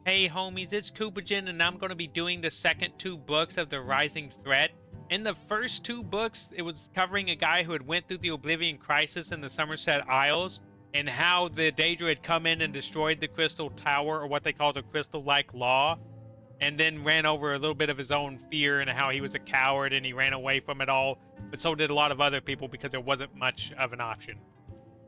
Hey homies, it's Koopagen and I'm going to be doing the second two books of the Rising Threat. In the first two books, it was covering a guy who had went through the Oblivion Crisis in the Somerset Isles and how the Daedra had come in and destroyed the Crystal Tower, or what they call the Crystal-like Law, and then ran over a little bit of his own fear and how he was a coward and he ran away from it all, but so did a lot of other people because there wasn't much of an option.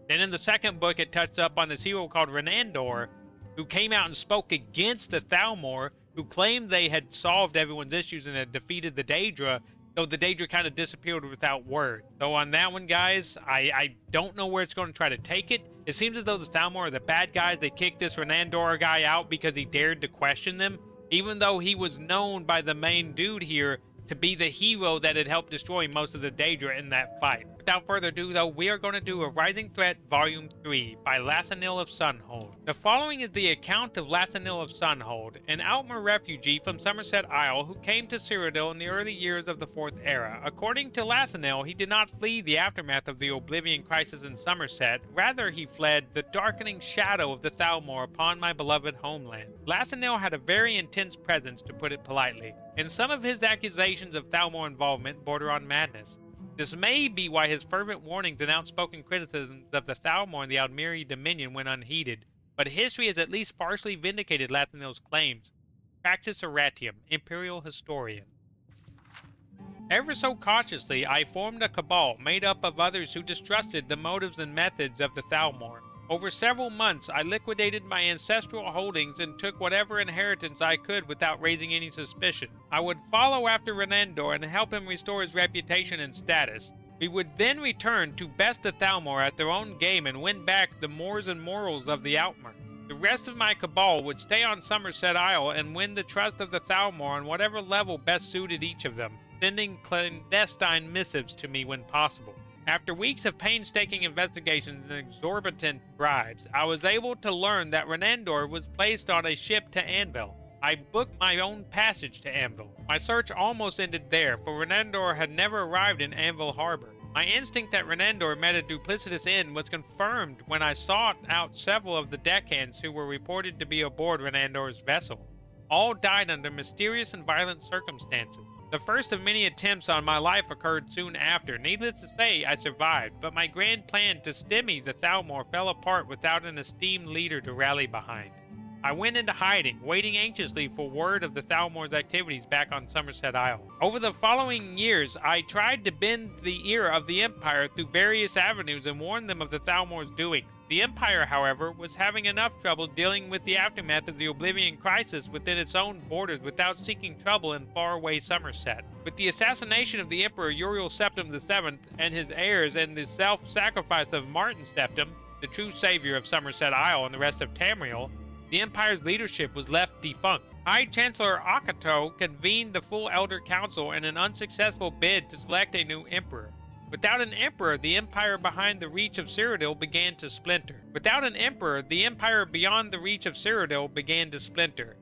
Then in the second book, it touched up on this hero called Renandor, who came out and spoke against the Thalmor, who claimed they had solved everyone's issues and had defeated the Daedra, though the Daedra kind of disappeared without word. So on that one, guys, I don't know where it's going to try to take it. It seems as though the Thalmor are the bad guys. They kicked this Renandor guy out because he dared to question them, even though he was known by the main dude here to be the hero that had helped destroy most of the Daedra in that fight. Without further ado, though, we are going to do a Rising Threat Volume 3 by Lathanil of Sunhold. The following is the account of Lathanil of Sunhold, an Outmer refugee from Somerset Isle who came to Cyrodiil in the early years of the Fourth Era. According to Lathanil, he did not flee the aftermath of the Oblivion Crisis in Somerset, rather he fled the darkening shadow of the Thalmor upon my beloved homeland. Lathanil had a very intense presence, to put it politely, and some of his accusations of Thalmor involvement border on madness. This may be why his fervent warnings and outspoken criticisms of the Thalmor and the Aldmeri Dominion went unheeded, but history has at least partially vindicated Lathanil's claims. Praxis Erratium, Imperial Historian. Ever so cautiously, I formed a cabal made up of others who distrusted the motives and methods of the Thalmor. Over several months, I liquidated my ancestral holdings and took whatever inheritance I could without raising any suspicion. I would follow after Renandor and help him restore his reputation and status. We would then return to best the Thalmor at their own game and win back the mores and morals of the Outmer. The rest of my cabal would stay on Somerset Isle and win the trust of the Thalmor on whatever level best suited each of them, sending clandestine missives to me when possible. After weeks of painstaking investigations and exorbitant bribes, I was able to learn that Renandor was placed on a ship to Anvil. I booked my own passage to Anvil. My search almost ended there, for Renandor had never arrived in Anvil Harbor. My instinct that Renandor met a duplicitous end was confirmed when I sought out several of the deckhands who were reported to be aboard Renandor's vessel. All died under mysterious and violent circumstances. The first of many attempts on my life occurred soon after. Needless to say, I survived, but my grand plan to stemmy the Thalmor fell apart without an esteemed leader to rally behind. I went into hiding, waiting anxiously for word of the Thalmor's activities back on Somerset Isle. Over the following years, I tried to bend the ear of the Empire through various avenues and warn them of the Thalmor's doings. The Empire, however, was having enough trouble dealing with the aftermath of the Oblivion Crisis within its own borders without seeking trouble in faraway Somerset. With the assassination of the Emperor Uriel Septim VII and his heirs and the self-sacrifice of Martin Septim, the true savior of Somerset Isle and the rest of Tamriel, the Empire's leadership was left defunct. High Chancellor Akato convened the full Elder Council in an unsuccessful bid to select a new emperor. Without an emperor, the empire behind the reach of Cyrodiil began to splinter. Without an emperor, the empire beyond the reach of Cyrodiil began to splinter.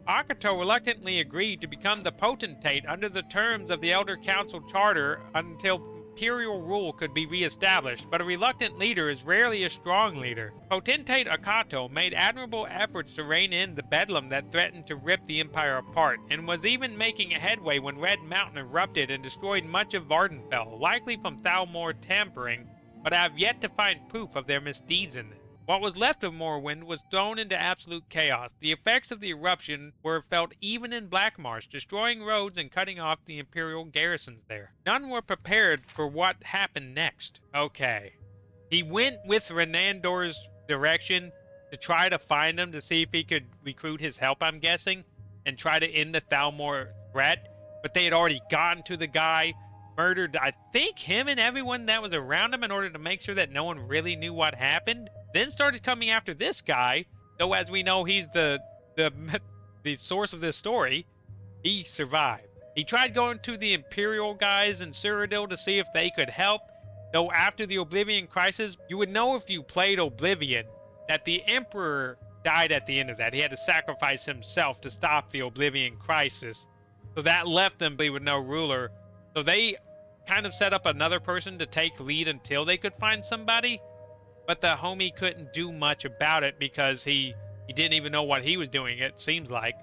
Akato reluctantly agreed to become the potentate under the terms of the Elder Council Charter until imperial rule could be re-established, but a reluctant leader is rarely a strong leader. Potentate Akato made admirable efforts to rein in the bedlam that threatened to rip the empire apart, and was even making a headway when Red Mountain erupted and destroyed much of Vardenfell, likely from Thalmor tampering, but I have yet to find proof of their misdeeds in it. What was left of Morrowind was thrown into absolute chaos. The effects of the eruption were felt even in Blackmarsh, destroying roads and cutting off the Imperial garrisons there. None were prepared for what happened next. Okay. He went with Renandor's direction to try to find him to see if he could recruit his help, I'm guessing, and try to end the Thalmor threat. But they had already gotten to the guy, murdered, I think, him and everyone that was around him in order to make sure that no one really knew what happened. Then started coming after this guy, though as we know he's the source of this story. He survived. He tried going to the Imperial guys in Cyrodiil to see if they could help, though after the Oblivion Crisis, you would know if you played Oblivion that the Emperor died at the end of that. He had to sacrifice himself to stop the Oblivion Crisis, so that left them with no ruler. So they kind of set up another person to take lead until they could find somebody. But the homie couldn't do much about it because he He didn't even know what he was doing, it seems like.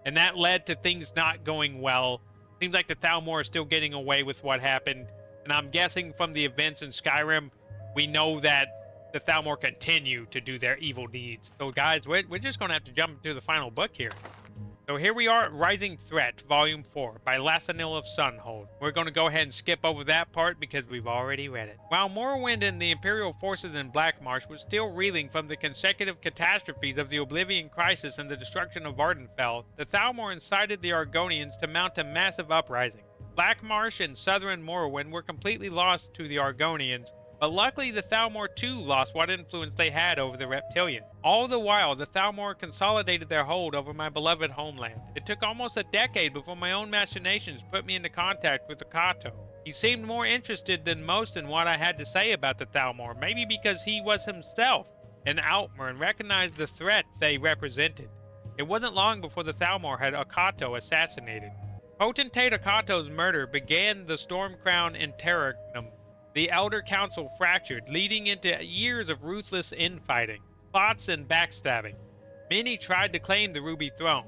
And that led to things not going well. Seems like the Thalmor is still getting away with what happened. And I'm guessing from the events in Skyrim, we know that the Thalmor continue to do their evil deeds. So guys, we're just going to have to jump into the final book here. So here we are at Rising Threat, Volume 4, by Lathanil of Sunhold. We're going to go ahead and skip over that part because we've already read it. While Morrowind and the Imperial forces in Blackmarsh were still reeling from the consecutive catastrophes of the Oblivion Crisis and the destruction of Vardenfell, the Thalmor incited the Argonians to mount a massive uprising. Blackmarsh and southern Morrowind were completely lost to the Argonians, but luckily the Thalmor too lost what influence they had over the Reptilians. All the while, the Thalmor consolidated their hold over my beloved homeland. It took almost a decade before my own machinations put me into contact with Akato. He seemed more interested than most in what I had to say about the Thalmor, maybe because he was himself an Altmer and recognized the threat they represented. It wasn't long before the Thalmor had Akato assassinated. Potentate Akato's murder began the Stormcrown Interregnum. The Elder Council fractured, leading into years of ruthless infighting, plots, and backstabbing. Many tried to claim the Ruby Throne.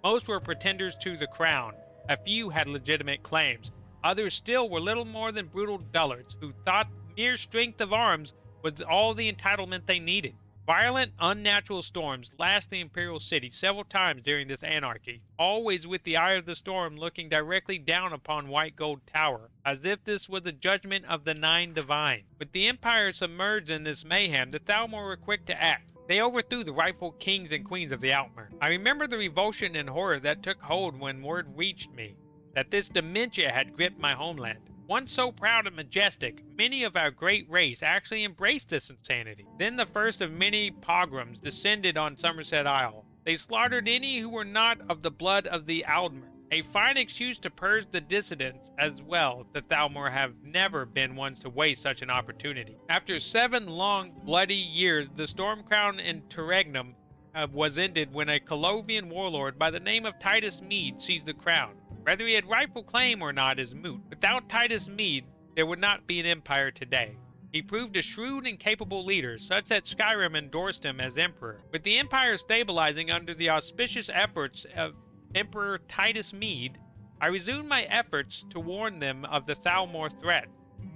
Most were pretenders to the crown. A few had legitimate claims. Others still were little more than brutal dullards who thought mere strength of arms was all the entitlement they needed. Violent, unnatural storms lashed the Imperial City several times during this anarchy, always with the eye of the storm looking directly down upon White Gold Tower, as if this was the judgment of the Nine Divine. With the Empire submerged in this mayhem, the Thalmor were quick to act. They overthrew the rightful kings and queens of the Altmer. I remember the revulsion and horror that took hold when word reached me that this dementia had gripped my homeland. Once so proud and majestic, many of our great race actually embraced this insanity. Then the first of many pogroms descended on Somerset Isle. They slaughtered any who were not of the blood of the Aldmer. A fine excuse to purge the dissidents as well. The Thalmor have never been ones to waste such an opportunity. After 7 long, bloody years, the Stormcrown Interregnum was ended when a Colovian warlord by the name of Titus Mede seized the crown. Whether he had rightful claim or not is moot. Without Titus Mede, there would not be an empire today. He proved a shrewd and capable leader, such that Skyrim endorsed him as emperor. With the empire stabilizing under the auspicious efforts of Emperor Titus Mede, I resumed my efforts to warn them of the Thalmor threat.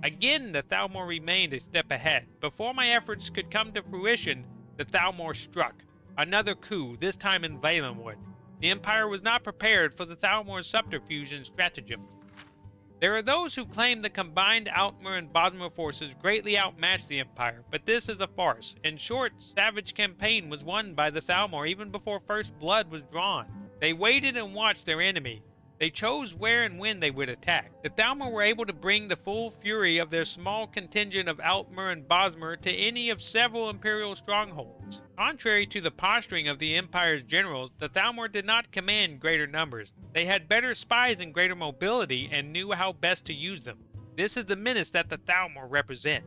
Again, the Thalmor remained a step ahead. Before my efforts could come to fruition, the Thalmor struck. Another coup, this time in Valenwood. The Empire was not prepared for the Thalmor's subterfuge and stratagem. There are those who claim the combined Altmer and Bosmer forces greatly outmatched the Empire, but this is a farce. In short, savage campaign was won by the Thalmor even before first blood was drawn. They waited and watched their enemy. They chose where and when they would attack. The Thalmor were able to bring the full fury of their small contingent of Altmer and Bosmer to any of several Imperial strongholds. Contrary to the posturing of the Empire's generals, the Thalmor did not command greater numbers. They had better spies and greater mobility and knew how best to use them. This is the menace that the Thalmor represent.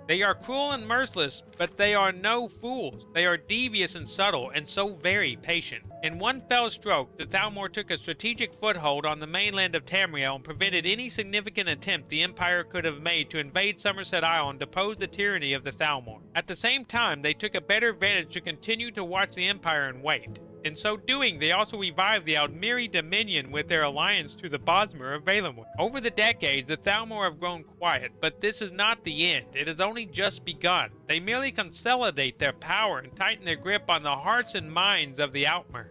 They are cruel and merciless, but they are no fools. They are devious and subtle, and so very patient. In one fell stroke, the Thalmor took a strategic foothold on the mainland of Tamriel and prevented any significant attempt the Empire could have made to invade Somerset Isle and depose the tyranny of the Thalmor. At the same time, they took a better advantage to continue to watch the Empire and wait. In so doing, they also revived the Aldmeri dominion with their alliance to the Bosmer of Valenwood. Over the decades, the Thalmor have grown quiet, but this is not the end. It has only just begun. They merely consolidate their power and tighten their grip on the hearts and minds of the Altmer.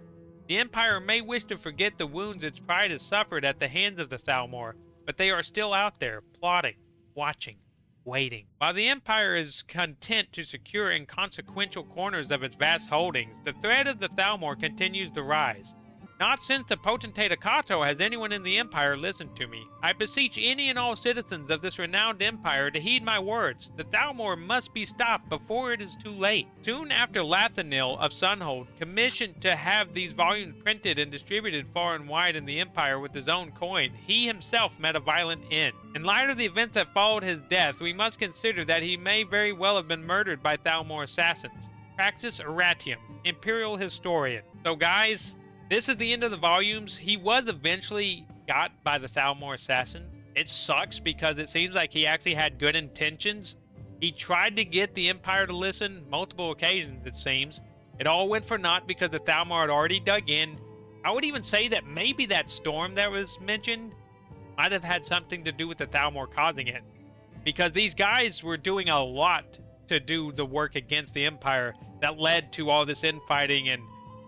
The Empire may wish to forget the wounds its pride has suffered at the hands of the Thalmor, but they are still out there, plotting, watching, waiting. While the Empire is content to secure inconsequential corners of its vast holdings, the threat of the Thalmor continues to rise. Not since the potentate Akato has anyone in the Empire listened to me. I beseech any and all citizens of this renowned empire to heed my words. The Thalmor must be stopped before it is too late. Soon after Lathanil of Sunhold commissioned to have these volumes printed and distributed far and wide in the Empire with his own coin, he himself met a violent end. In light of the events that followed his death, we must consider that he may very well have been murdered by Thalmor assassins. Praxis Erratium, Imperial Historian. So guys, this is the end of the volumes. He was eventually got by the Thalmor assassins. It sucks because it seems like he actually had good intentions. He tried to get the Empire to listen multiple occasions, it seems. It all went for naught because the Thalmor had already dug in. I would even say that maybe that storm that was mentioned might have had something to do with the Thalmor causing it. Because these guys were doing a lot to do the work against the Empire that led to all this infighting and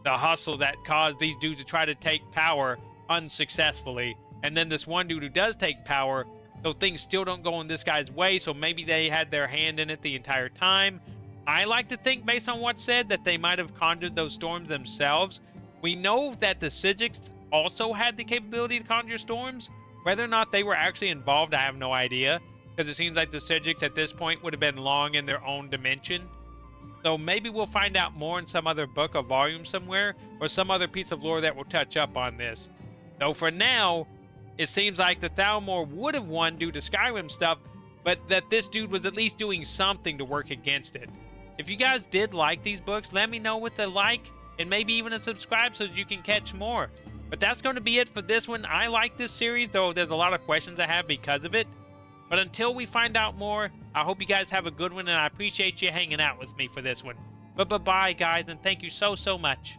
the hustle that caused these dudes to try to take power unsuccessfully. And then this one dude who does take power, so things still don't go in this guy's way, so maybe they had their hand in it the entire time. I like to think, based on what's said, that they might have conjured those storms themselves. We know that the Psijics also had the capability to conjure storms. Whether or not they were actually involved, I have no idea, because it seems like the Psijics at this point would have been long in their own dimension. So maybe we'll find out more in some other book or volume somewhere, or some other piece of lore that will touch up on this. So for now, it seems like the Thalmor would have won due to Skyrim stuff, but that this dude was at least doing something to work against it. If you guys did like these books, let me know with a like and maybe even a subscribe so that you can catch more. But that's going to be it for this one. I like this series, though there's a lot of questions I have because of it. But until we find out more, I hope you guys have a good one, and I appreciate you hanging out with me for this one. But bye-bye, guys, and thank you so much.